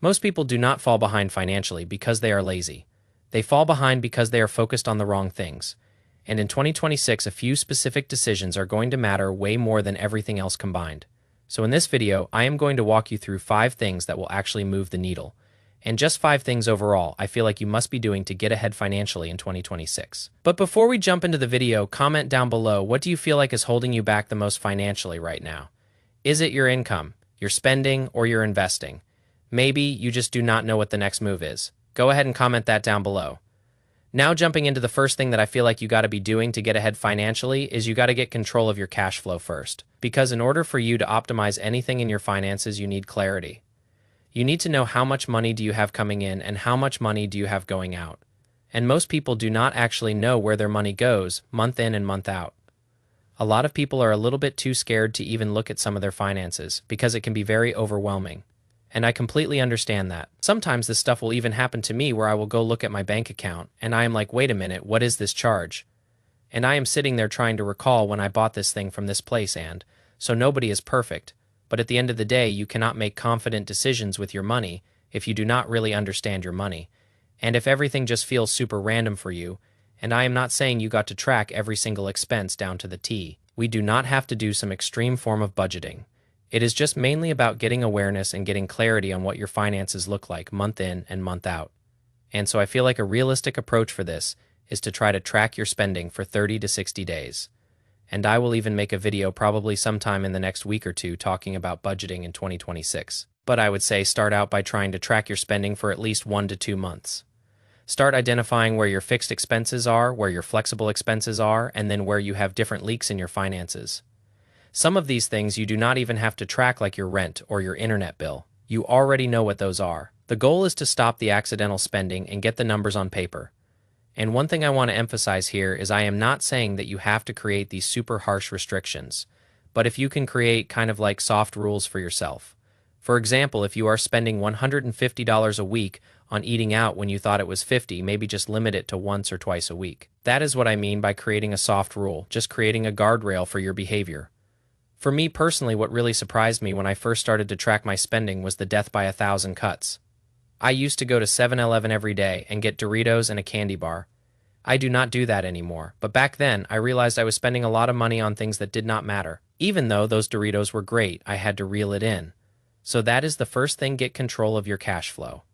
Most people do not fall behind financially because they are lazy. They fall behind because they are focused on the wrong things. And in 2026, a few specific decisions are going to matter way more than everything else combined. So in this video, I am going to walk you through 5 things that will actually move the needle. And just 5 things overall I feel like you must be doing to get ahead financially in 2026. But before we jump into the video, comment down below, what do you feel like is holding you back the most financially right now? Is it your income, your spending, or your investing? Maybe you just do not know what the next move is. Go ahead and comment that down below. Now jumping into the first thing that I feel like you got to be doing to get ahead financially is you got to get control of your cash flow first. Because in order for you to optimize anything in your finances, you need clarity. You need to know how much money do you have coming in and how much money do you have going out. And most people do not actually know where their money goes month in and month out. A lot of people are a little bit too scared to even look at some of their finances because it can be very overwhelming. And I completely understand that. Sometimes this stuff will even happen to me where I will go look at my bank account and I am like, wait a minute, what is this charge? And I am sitting there trying to recall when I bought this thing from this place, and so nobody is perfect. But at the end of the day, you cannot make confident decisions with your money if you do not really understand your money. And if everything just feels super random for you, and I am not saying you got to track every single expense down to the T, we do not have to do some extreme form of budgeting. It is just mainly about getting awareness and getting clarity on what your finances look like month in and month out. And so I feel like a realistic approach for this is to try to track your spending for 30 to 60 days. And I will even make a video probably sometime in the next week or two talking about budgeting in 2026. But I would say start out by trying to track your spending for at least 1 to 2 months. Start identifying where your fixed expenses are, where your flexible expenses are, and then where you have different leaks in your finances. Some of these things you do not even have to track, like your rent or your internet bill. You already know what those are. The goal is to stop the accidental spending and get the numbers on paper. And one thing I want to emphasize here is I am not saying that you have to create these super harsh restrictions, but if you can create kind of like soft rules for yourself. For example, if you are spending $150 a week on eating out when you thought it was $50, maybe just limit it to once or twice a week. That is what I mean by creating a soft rule, just creating a guardrail for your behavior. For me personally, what really surprised me when I first started to track my spending was the death by 1,000 cuts. I used to go to 7-Eleven every day and get Doritos and a candy bar. I do not do that anymore, but back then I realized I was spending a lot of money on things that did not matter. Even though those Doritos were great, I had to reel it in. So that is the first thing, get control of your cash flow.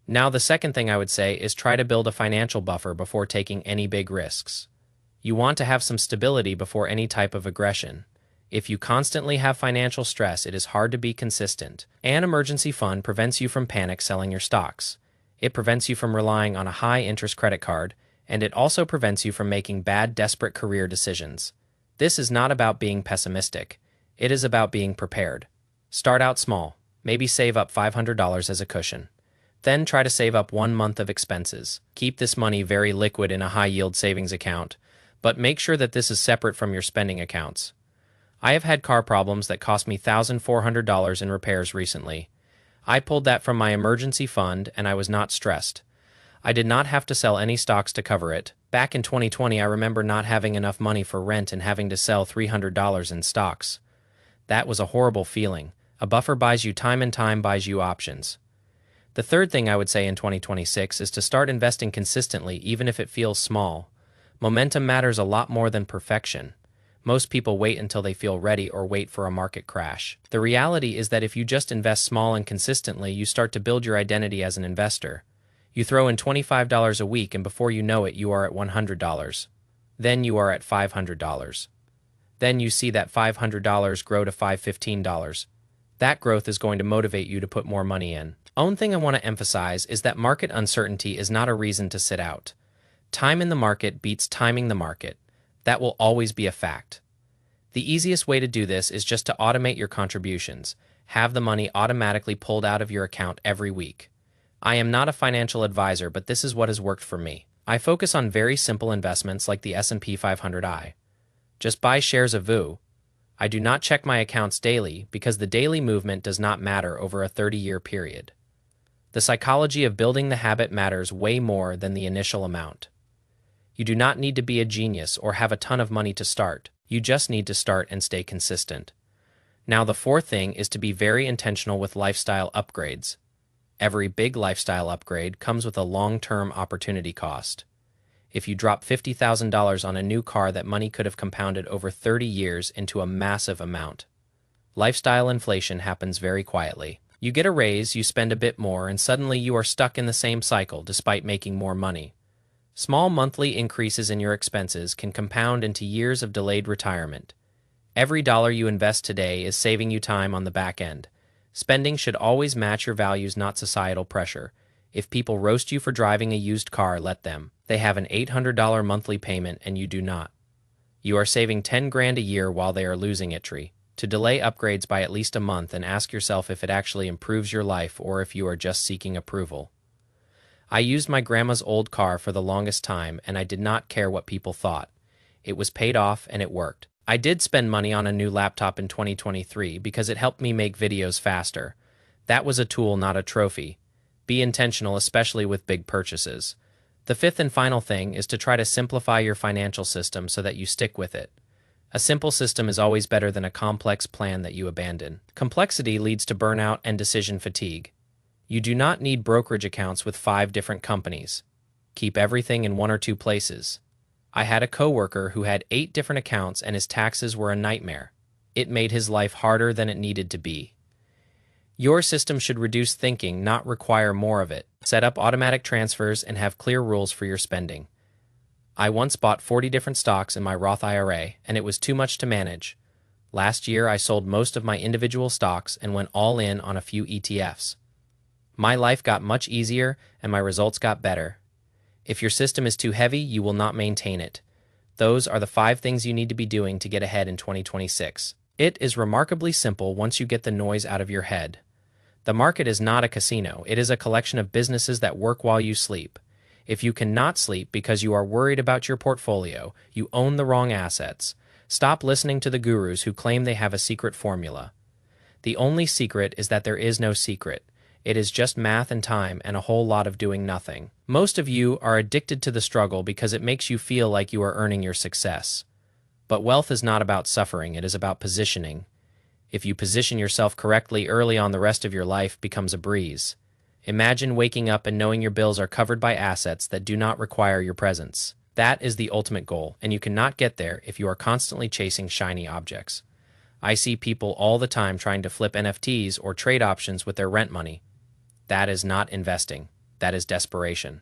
Now the second thing I would say is try to build a financial buffer before taking any big risks. You want to have some stability before any type of aggression. If you constantly have financial stress, it is hard to be consistent. An emergency fund prevents you from panic selling your stocks. It prevents you from relying on a high-interest credit card, and it also prevents you from making bad, desperate career decisions. This is not about being pessimistic. It is about being prepared. Start out small. Maybe save up $500 as a cushion. Then try to save up 1 month of expenses. Keep this money very liquid in a high-yield savings account, but make sure that this is separate from your spending accounts. I have had car problems that cost me $1,400 in repairs recently. I pulled that from my emergency fund and I was not stressed. I did not have to sell any stocks to cover it. Back in 2020, I remember not having enough money for rent and having to sell $300 in stocks. That was a horrible feeling. A buffer buys you time, and time buys you options. The third thing I would say in 2026 is to start investing consistently, even if it feels small. Momentum matters a lot more than perfection. Most people wait until they feel ready or wait for a market crash. The reality is that if you just invest small and consistently, you start to build your identity as an investor. You throw in $25 a week and before you know it, you are at $100. Then you are at $500. Then you see that $500 grow to $515. That growth is going to motivate you to put more money in. One thing I want to emphasize is that market uncertainty is not a reason to sit out. Time in the market beats timing the market. That will always be a fact. The easiest way to do this is just to automate your contributions. Have the money automatically pulled out of your account every week. I am not a financial advisor, but this is what has worked for me. I focus on very simple investments like the S&P 500. Just buy shares of VU. I do not check my accounts daily because the daily movement does not matter over a 30-year period. The psychology of building the habit matters way more than the initial amount. You do not need to be a genius or have a ton of money to start. You just need to start and stay consistent. Now the fourth thing is to be very intentional with lifestyle upgrades. Every big lifestyle upgrade comes with a long-term opportunity cost. If you drop $50,000 on a new car, that money could have compounded over 30 years into a massive amount. Lifestyle inflation happens very quietly. You get a raise, you spend a bit more, and suddenly you are stuck in the same cycle despite making more money. Small monthly increases in your expenses can compound into years of delayed retirement. Every dollar you invest today is saving you time on the back end. Spending should always match your values, not societal pressure. If people roast you for driving a used car, let them. They have an $800 monthly payment and you do not. You are saving 10 grand a year while they are losing it. To delay upgrades by at least a month and ask yourself if it actually improves your life or if you are just seeking approval. I used my grandma's old car for the longest time and I did not care what people thought. It was paid off and it worked. I did spend money on a new laptop in 2023 because it helped me make videos faster. That was a tool, not a trophy. Be intentional, especially with big purchases. The fifth and final thing is to try to simplify your financial system so that you stick with it. A simple system is always better than a complex plan that you abandon. Complexity leads to burnout and decision fatigue. You do not need brokerage accounts with 5 different companies. Keep everything in 1 or 2 places. I had a coworker who had 8 different accounts and his taxes were a nightmare. It made his life harder than it needed to be. Your system should reduce thinking, not require more of it. Set up automatic transfers and have clear rules for your spending. I once bought 40 different stocks in my Roth IRA, and it was too much to manage. Last year, I sold most of my individual stocks and went all in on a few ETFs. My life got much easier, and my results got better. If your system is too heavy, you will not maintain it. Those are the 5 things you need to be doing to get ahead in 2026. It is remarkably simple once you get the noise out of your head. The market is not a casino. It is a collection of businesses that work while you sleep. If you cannot sleep because you are worried about your portfolio, you own the wrong assets. Stop listening to the gurus who claim they have a secret formula. The only secret is that there is no secret. It is just math and time and a whole lot of doing nothing. Most of you are addicted to the struggle because it makes you feel like you are earning your success. But wealth is not about suffering, it is about positioning. If you position yourself correctly early on, the rest of your life becomes a breeze. Imagine waking up and knowing your bills are covered by assets that do not require your presence. That is the ultimate goal, and you cannot get there if you are constantly chasing shiny objects. I see people all the time trying to flip NFTs or trade options with their rent money. That is not investing. That is desperation.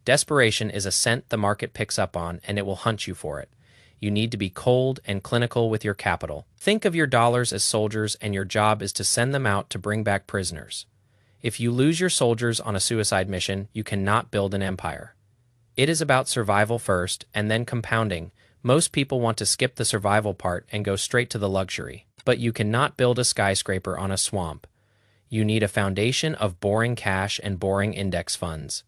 Desperation is a scent the market picks up on, and it will hunt you for it. You need to be cold and clinical with your capital. Think of your dollars as soldiers, and your job is to send them out to bring back prisoners. If you lose your soldiers on a suicide mission, you cannot build an empire. It is about survival first, and then compounding. Most people want to skip the survival part and go straight to the luxury. But you cannot build a skyscraper on a swamp. You need a foundation of boring cash and boring index funds.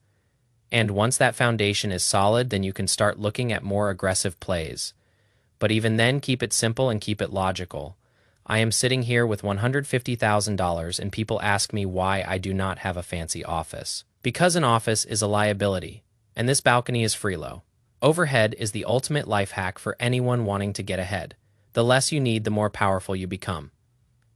And once that foundation is solid, then you can start looking at more aggressive plays. But even then, keep it simple and keep it logical. I am sitting here with $150,000 and people ask me why I do not have a fancy office. Because an office is a liability, and this balcony is Freelo. Overhead is the ultimate life hack for anyone wanting to get ahead. The less you need, the more powerful you become.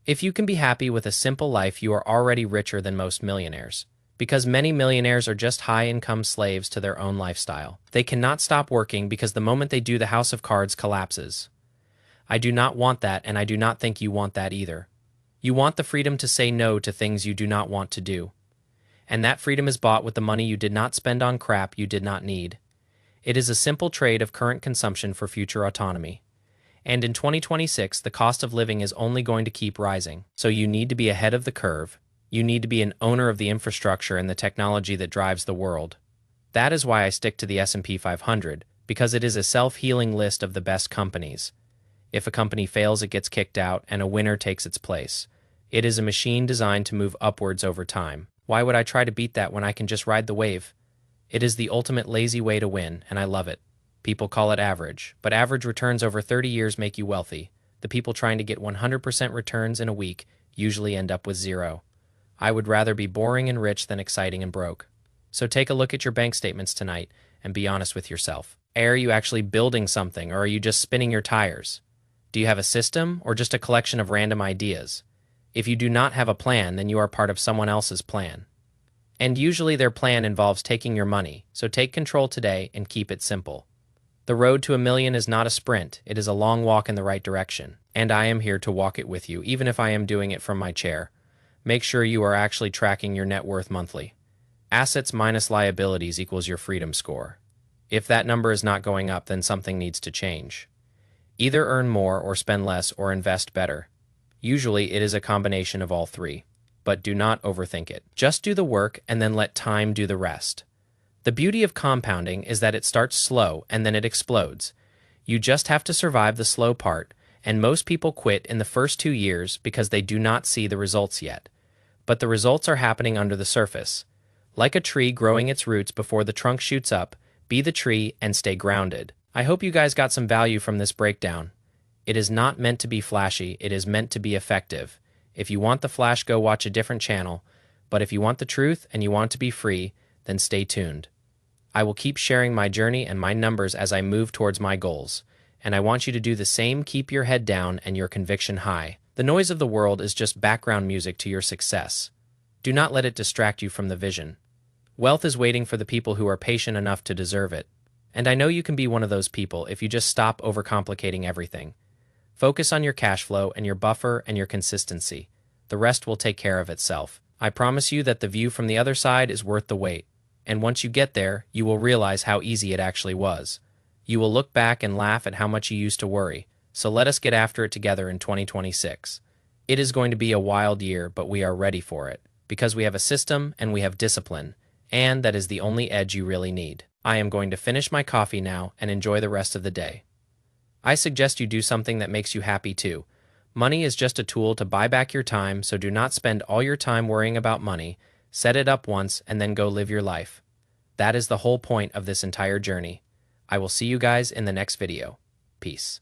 If you can be happy with a simple life, you are already richer than most millionaires. Because many millionaires are just high-income slaves to their own lifestyle. They cannot stop working because the moment they do, the house of cards collapses. I do not want that, and I do not think you want that either. You want the freedom to say no to things you do not want to do. And that freedom is bought with the money you did not spend on crap you did not need. It is a simple trade of current consumption for future autonomy. And in 2026, the cost of living is only going to keep rising. So you need to be ahead of the curve. You need to be an owner of the infrastructure and the technology that drives the world. That is why I stick to the S&P 500, because it is a self-healing list of the best companies. If a company fails, it gets kicked out, and a winner takes its place. It is a machine designed to move upwards over time. Why would I try to beat that when I can just ride the wave? It is the ultimate lazy way to win, and I love it. People call it average, but average returns over 30 years make you wealthy. The people trying to get 100% returns in a week usually end up with 0. I would rather be boring and rich than exciting and broke. So take a look at your bank statements tonight and be honest with yourself. Are you actually building something, or are you just spinning your tires? Do you have a system or just a collection of random ideas? If you do not have a plan, then you are part of someone else's plan. And usually their plan involves taking your money, so take control today and keep it simple. The road to a million is not a sprint, it is a long walk in the right direction. And I am here to walk it with you, even if I am doing it from my chair. Make sure you are actually tracking your net worth monthly. Assets minus liabilities equals your freedom score. If that number is not going up, then something needs to change. Either earn more or spend less or invest better. Usually it is a combination of all three. But do not overthink it. Just do the work and then let time do the rest. The beauty of compounding is that it starts slow and then it explodes. You just have to survive the slow part, and most people quit in the first 2 years because they do not see the results yet. But the results are happening under the surface. Like a tree growing its roots before the trunk shoots up, be the tree and stay grounded. I hope you guys got some value from this breakdown. It is not meant to be flashy, it is meant to be effective. If you want the flash, go watch a different channel. But if you want the truth and you want to be free, then stay tuned. I will keep sharing my journey and my numbers as I move towards my goals. And I want you to do the same. Keep your head down and your conviction high. The noise of the world is just background music to your success. Do not let it distract you from the vision. Wealth is waiting for the people who are patient enough to deserve it. And I know you can be one of those people if you just stop overcomplicating everything. Focus on your cash flow and your buffer and your consistency. The rest will take care of itself. I promise you that the view from the other side is worth the wait. And once you get there, you will realize how easy it actually was. You will look back and laugh at how much you used to worry. So let us get after it together in 2026. It is going to be a wild year, but we are ready for it. Because we have a system and we have discipline. And that is the only edge you really need. I am going to finish my coffee now and enjoy the rest of the day. I suggest you do something that makes you happy too. Money is just a tool to buy back your time, so do not spend all your time worrying about money. Set it up once and then go live your life. That is the whole point of this entire journey. I will see you guys in the next video. Peace.